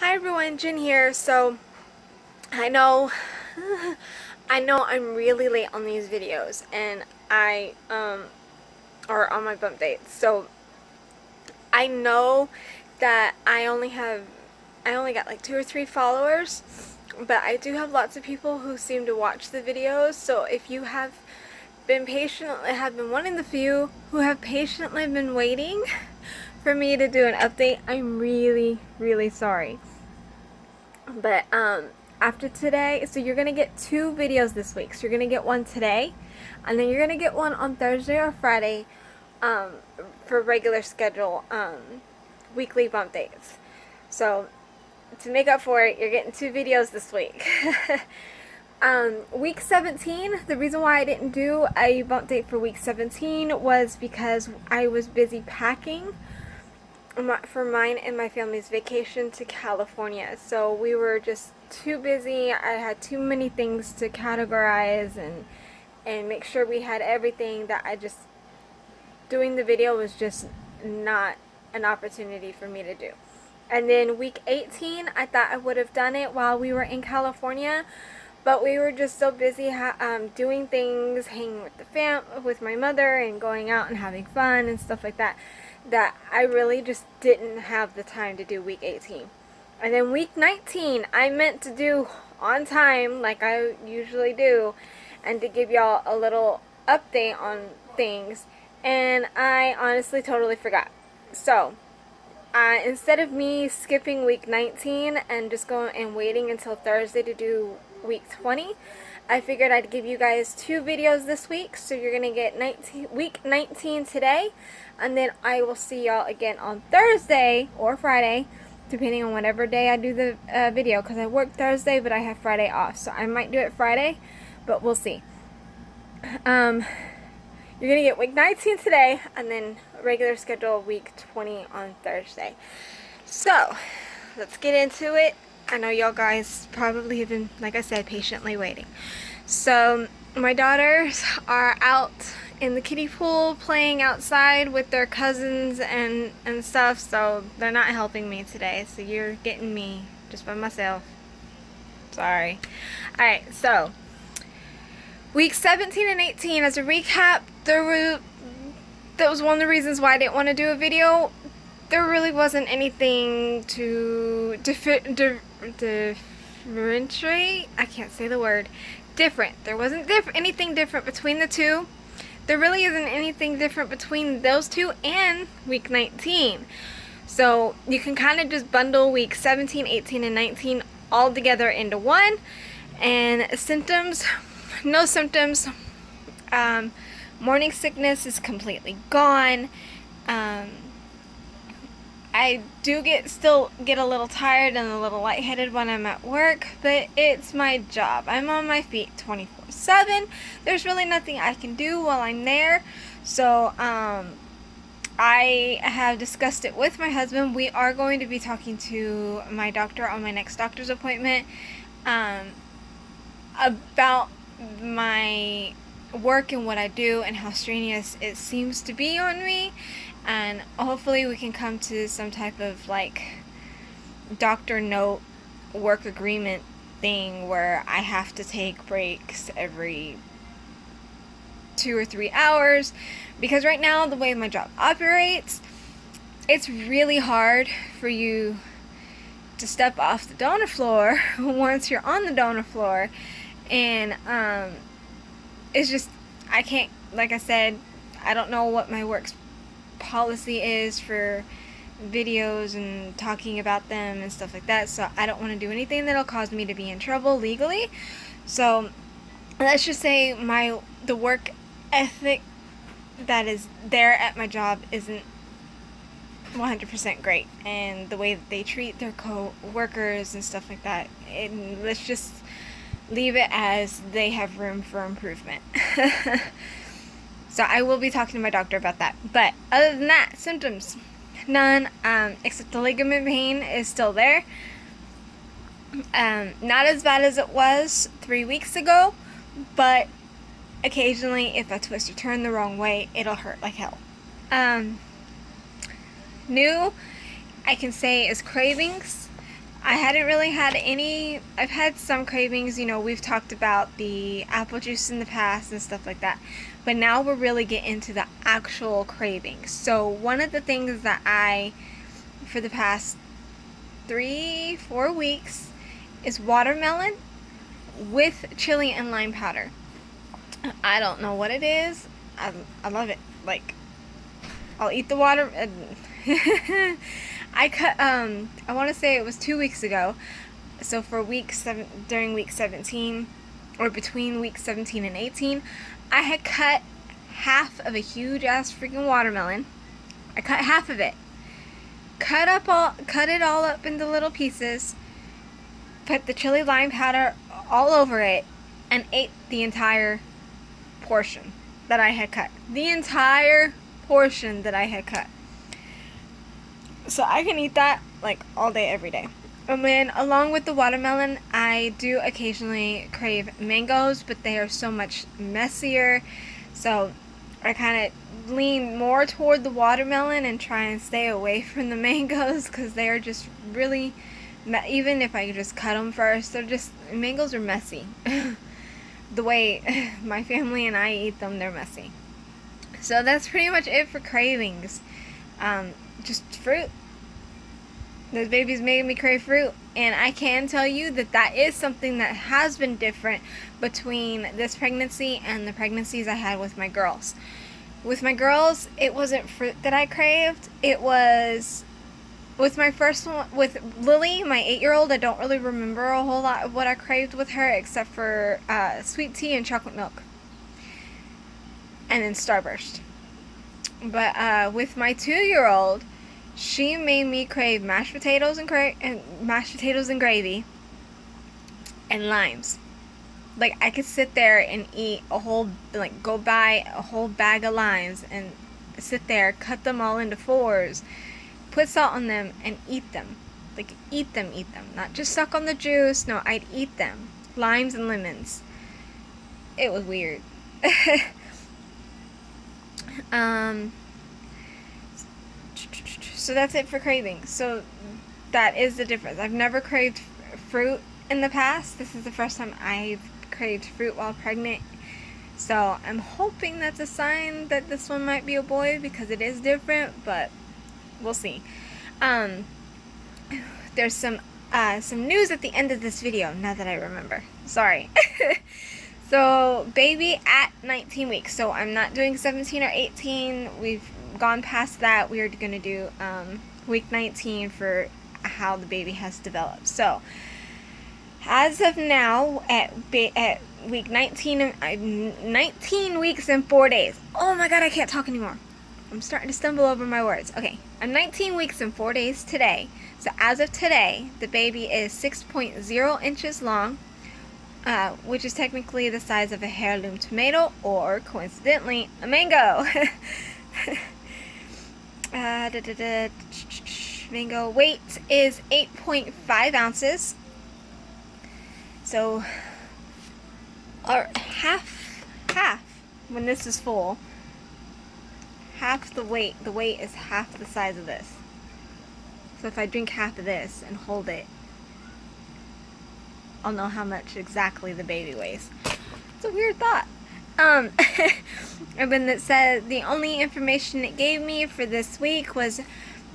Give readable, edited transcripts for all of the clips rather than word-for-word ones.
Hi everyone, Jen here. So I know I'm really late on these videos, and I are on my bump dates. So I know that I only got like 2 or 3 followers, but I do have lots of people who seem to watch the videos. So if you have been one of the few who have patiently been waiting for me to do an update, I'm really sorry. But after today, so you're gonna get 2 videos this week. So you're gonna get one today, and then you're gonna get one on Thursday or Friday um, for regular schedule weekly bump dates. So to make up for it, you're getting 2 videos this week. Week 17, the reason why I didn't do a bump date for week 17 was because I was busy packing for mine and my family's vacation to California. So we were just too busy. I had too many things to categorize and make sure we had everything, that doing the video was just not an opportunity for me to do. And then week 18, I thought I would have done it while we were in California, but we were just so busy doing things, hanging with my mother, and going out and having fun and stuff like that, that I really just didn't have the time to do week 18. And then week 19, I meant to do on time like I usually do, and to give y'all a little update on things, and I honestly totally forgot. So instead of me skipping week 19 and just going and waiting until Thursday to do week 20, I figured I'd give you guys 2 videos this week. So you're gonna get week 19 today, and then I will see y'all again on Thursday or Friday, depending on whatever day I do the video, because I work Thursday but I have Friday off, so I might do it Friday, but we'll see. You're gonna get week 19 today, and then regular schedule week 20 on Thursday. So let's get into it. I know y'all guys probably have been, like I said, patiently waiting. So my daughters are out in the kiddie pool playing outside with their cousins and stuff, so they're not helping me today. So you're getting me just by myself. Sorry. Alright, so week 17 and 18, as a recap, that was one of the reasons why I didn't want to do a video. There really wasn't anything to differentiate. I can't say the word. Different. There wasn't anything different between the two. There really isn't anything different between those two and week 19. So you can kind of just bundle week 17, 18, and 19 all together into one. And symptoms, no symptoms. Morning sickness is completely gone. I do still get a little tired and a little lightheaded when I'm at work, but it's my job. I'm on my feet 24/7. There's really nothing I can do while I'm there. So I have discussed it with my husband. We are going to be talking to my doctor on my next doctor's appointment about my work and what I do and how strenuous it seems to be on me, and hopefully we can come to some type of like doctor note work agreement thing where I have to take breaks every 2 or 3 hours, because right now the way my job operates, it's really hard for you to step off the donor floor once you're on the donor floor. And it's just, I can't, like I said, I don't know what my work's policy is for videos and talking about them and stuff like that, so I don't want to do anything that'll cause me to be in trouble legally. So let's just say the work ethic that is there at my job isn't 100% great, and the way that they treat their co-workers and stuff like that, let's just leave it as they have room for improvement. So I will be talking to my doctor about that. But other than that, symptoms, none, except the ligament pain is still there. Not as bad as it was 3 weeks ago, but occasionally if I twist or turn the wrong way, it'll hurt like hell. New, I can say, is cravings. I hadn't really had any. I've had some cravings, you know, we've talked about the apple juice in the past and stuff like that. But now we're really getting into the actual cravings. So one of the things that for the past 3-4 weeks, is watermelon with chili and lime powder. I don't know what it is. I love it. Like, I'll eat the water. I want to say it was 2 weeks ago. So for during week 17, or between week 17 and 18, I had cut half of a huge ass freaking watermelon. I cut half of it. Cut it all up into little pieces. Put the chili lime powder all over it, and ate the entire portion that I had cut. The entire portion that I had cut. So I can eat that like all day, every day. And then along with the watermelon, I do occasionally crave mangoes, but they are so much messier. So I kind of lean more toward the watermelon and try and stay away from the mangoes, because they are just really, even if I just cut them first, mangoes are messy. The way my family and I eat them, they're messy. So that's pretty much it for cravings. Just fruit. Those babies made me crave fruit, and I can tell you that that is something that has been different between this pregnancy and the pregnancies I had with my girls. With my girls, it wasn't fruit that I craved. It was, with my first one, with Lily, my 8-year-old, I don't really remember a whole lot of what I craved with her, except for sweet tea and chocolate milk, and then Starburst. But with my 2-year-old, she made me crave mashed potatoes and gravy and limes. Like, I could sit there and eat go buy a whole bag of limes and sit there, cut them all into 4s, put salt on them, and eat them. Like, eat them. Not just suck on the juice. No, I'd eat them. Limes and lemons. It was weird. So that's it for cravings. So that is the difference. I've never craved fruit in the past. This is the first time I've craved fruit while pregnant. So I'm hoping that's a sign that this one might be a boy, because it is different, but we'll see. There's some news at the end of this video, now that I remember. Sorry. So, baby at 19 weeks. So, I'm not doing 17 or 18. We've gone past that. We're going to do week 19 for how the baby has developed. So, as of now, at week 19, 19 weeks and 4 days. Oh my god, I can't talk anymore. I'm starting to stumble over my words. Okay, I'm 19 weeks and 4 days today. So, as of today, the baby is 6.0 inches long. Which is technically the size of a heirloom tomato, or coincidentally, a mango. Mango weight is 8.5 ounces. So, or half, when this is full, half the weight is half the size of this. So if I drink half of this and hold it, I'll know how much exactly the baby weighs. It's a weird thought. And then it said the only information it gave me for this week was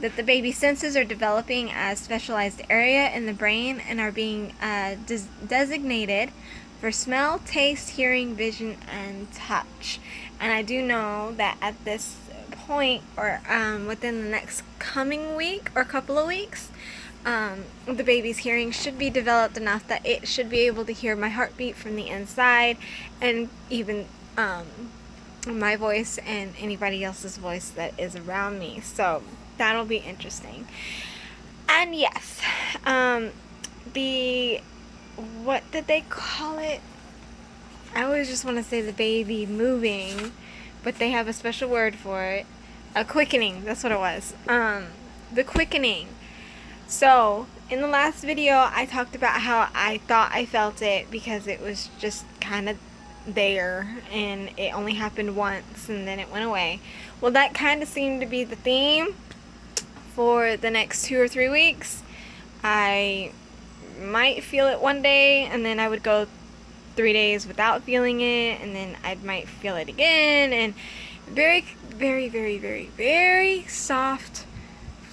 that the baby's senses are developing a specialized area in the brain and are being designated for smell, taste, hearing, vision, and touch. And I do know that at this point, or within the next coming week or couple of weeks, the baby's hearing should be developed enough that it should be able to hear my heartbeat from the inside, and even my voice and anybody else's voice that is around me. So that'll be interesting. And yes, what did they call it? I always just want to say the baby moving, but they have a special word for it. A quickening, that's what it was. The quickening. So, in the last video, I talked about how I thought I felt it because it was just kind of there, and it only happened once, and then it went away. Well, that kind of seemed to be the theme for the next 2 or 3 weeks. I might feel it one day, and then I would go 3 days without feeling it, and then I might feel it again, and very, very, very, very, very soft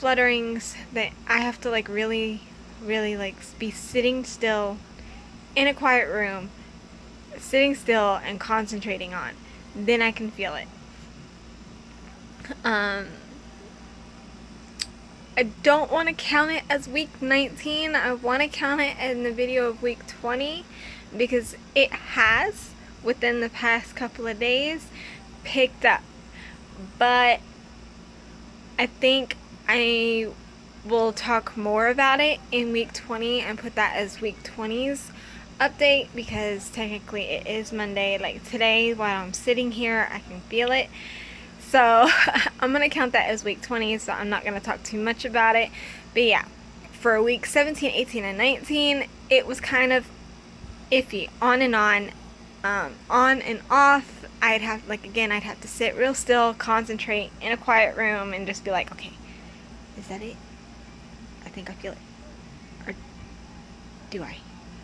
flutterings that I have to like really, really like be sitting still in a quiet room, sitting still and concentrating on. Then I can feel it. I don't want to count it as week 19. I want to count it in the video of week 20 because it has, within the past couple of days, picked up. But I think I will talk more about it in week 20 and put that as week 20's update, because technically it is Monday. Like today, while I'm sitting here, I can feel it. So I'm going to count that as week 20, so I'm not going to talk too much about it. But yeah, for week 17, 18, and 19, it was kind of iffy, on and off. I'd have to sit real still, concentrate in a quiet room, and just be like, okay, is that it? I think I feel it. Or do I?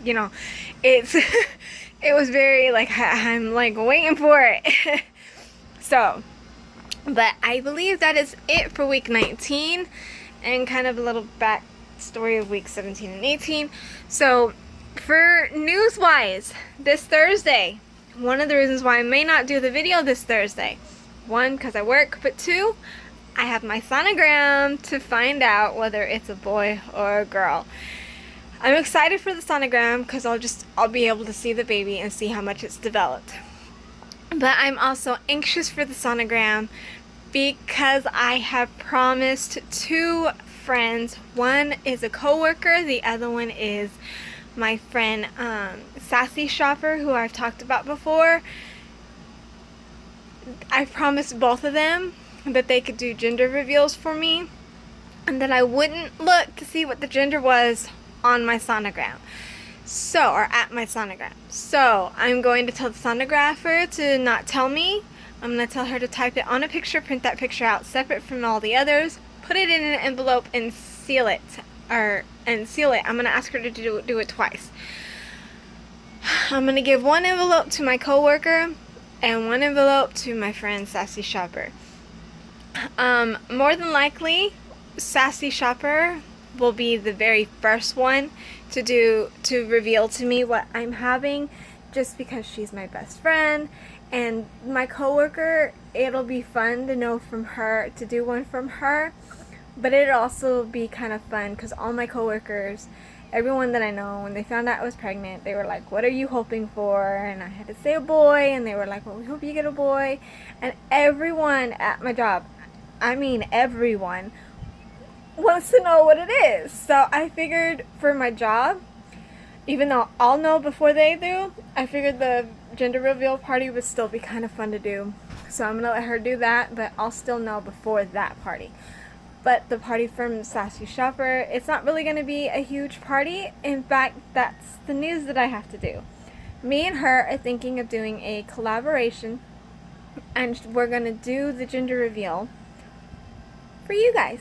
You know, it's, it was very like, I'm like waiting for it. So, but I believe that is it for week 19 and kind of a little backstory of week 17 and 18. So for news-wise, this Thursday, one of the reasons why I may not do the video this Thursday, one, because I work, but two, I have my sonogram to find out whether it's a boy or a girl. I'm excited for the sonogram because I'll be able to see the baby and see how much it's developed. But I'm also anxious for the sonogram because I have promised 2 friends. One is a coworker, the other one is my friend Sassy Shopper, who I've talked about before. I promised both of them that they could do gender reveals for me and that I wouldn't look to see what the gender was on my sonogram. So, or at my sonogram. So, I'm going to tell the sonographer to not tell me. I'm going to tell her to type it on a picture, print that picture out separate from all the others, put it in an envelope and seal it. I'm going to ask her to do it twice. I'm going to give one envelope to my coworker and one envelope to my friend Sassy Shopper. More than likely, Sassy Shopper will be the very first one to reveal to me what I'm having, just because she's my best friend. And my coworker, it'll be fun to know from her, to do one from her, but it'll also be kind of fun because all my coworkers, everyone that I know, when they found out I was pregnant, they were like, what are you hoping for? And I had to say a boy, and they were like, well, we hope you get a boy. And everyone at my job, I mean everyone, wants to know what it is. So I figured for my job, even though I'll know before they do, I figured the gender reveal party would still be kind of fun to do. So I'm gonna let her do that, but I'll still know before that party. But the party from Sassy Shopper, it's not really gonna be a huge party. In fact, that's the news that I have to do. Me and her are thinking of doing a collaboration, and we're gonna do the gender reveal for you guys.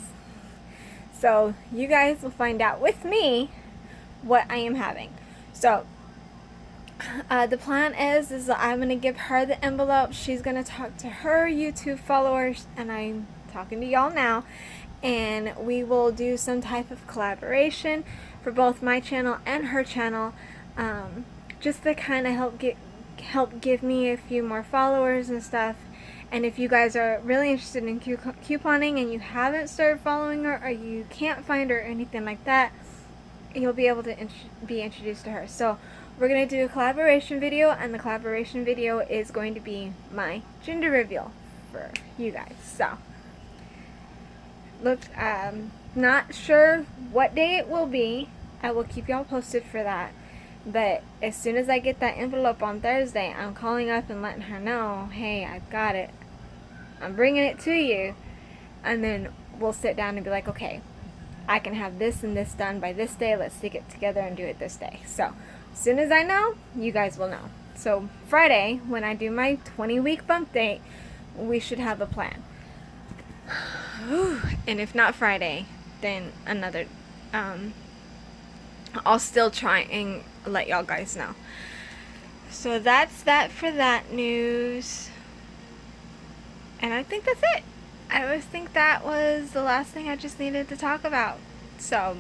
So you guys will find out with me what I am having. So the plan is that I'm going to give her the envelope. She's going to talk to her YouTube followers, and I'm talking to y'all now, and we will do some type of collaboration for both my channel and her channel, just to kind of help give me a few more followers and stuff. And if you guys are really interested in couponing and you haven't started following her, or you can't find her or anything like that, you'll be able to be introduced to her. So we're going to do a collaboration video, and the collaboration video is going to be my gender reveal for you guys. So, look, not sure what day it will be. I will keep y'all posted for that. But as soon as I get that envelope on Thursday, I'm calling up and letting her know, hey, I've got it. I'm bringing it to you. And then we'll sit down and be like, okay, I can have this and this done by this day. Let's stick it together and do it this day. So as soon as I know, you guys will know. So Friday, when I do my 20-week bump date, we should have a plan. And if not Friday, then another I'll still try and let y'all guys know. So that's that for that news. And I think that's it. I always think that was the last thing I just needed to talk about. So,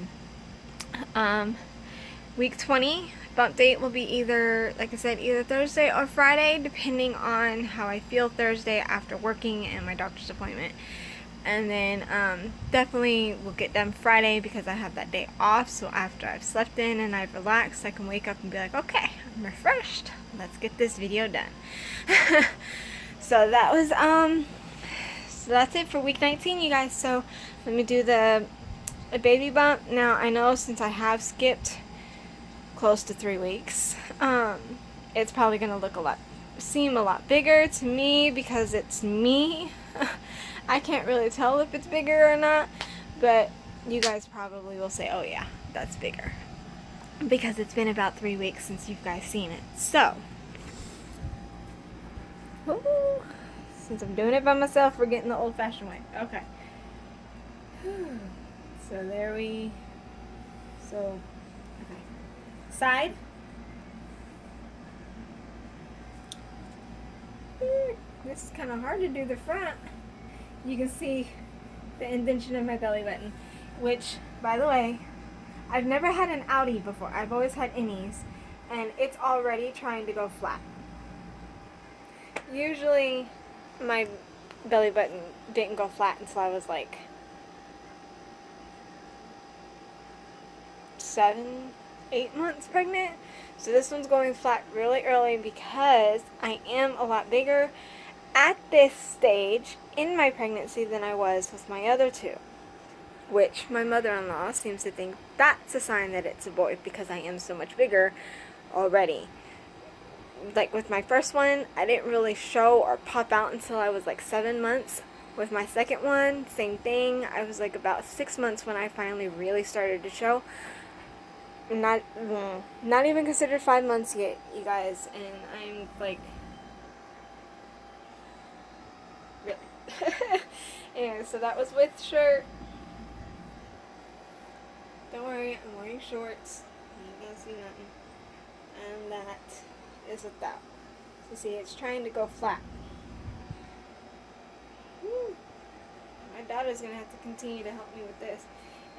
week 20 bump date will be either, like I said, either Thursday or Friday, depending on how I feel Thursday after working and my doctor's appointment. And then definitely we'll get done Friday because I have that day off. So after I've slept in and I've relaxed, I can wake up and be like, okay, I'm refreshed. Let's get this video done. So that was so that's it for week 19, you guys. So let me do the baby bump. Now I know since I have skipped close to 3 weeks, it's probably gonna seem a lot bigger to me because it's me. I can't really tell if it's bigger or not, but you guys probably will say, oh yeah, that's bigger, because it's been about 3 weeks since you guys seen it. So, woo, since I'm doing it by myself, we're getting the old-fashioned way. Okay. So okay. Side. This is kind of hard to do the front. You can see the indentation of my belly button, which, by the way, I've never had an outie before. I've always had innies, and it's already trying to go flat. Usually, my belly button didn't go flat until I was like 7, 8 months pregnant. So this one's going flat really early because I am a lot bigger at this stage in my pregnancy than I was with my other two, which my mother-in-law seems to think that's a sign that it's a boy because I am so much bigger already. Like with my first one, I didn't really show or pop out until I was like 7 months. With my second one, same thing. I was like about 6 months when I finally really started to show. Not even considered 5 months yet, you guys, and I'm like, really. Anyway, so that was with shirt. Don't worry, I'm wearing shorts. You can't see nothing. And that is without. So see, it's trying to go flat. Woo. My daughter's gonna have to continue to help me with this,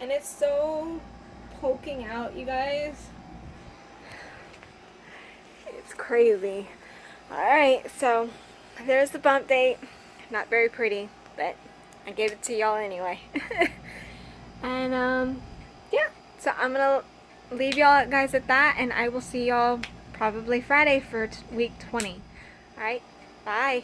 and it's so poking out, you guys. It's crazy. Alright, so there's the bump date. Not very pretty, but I gave it to y'all anyway. And yeah, so I'm gonna leave y'all guys at that, and I will see y'all probably Friday for week 20. Alright, bye.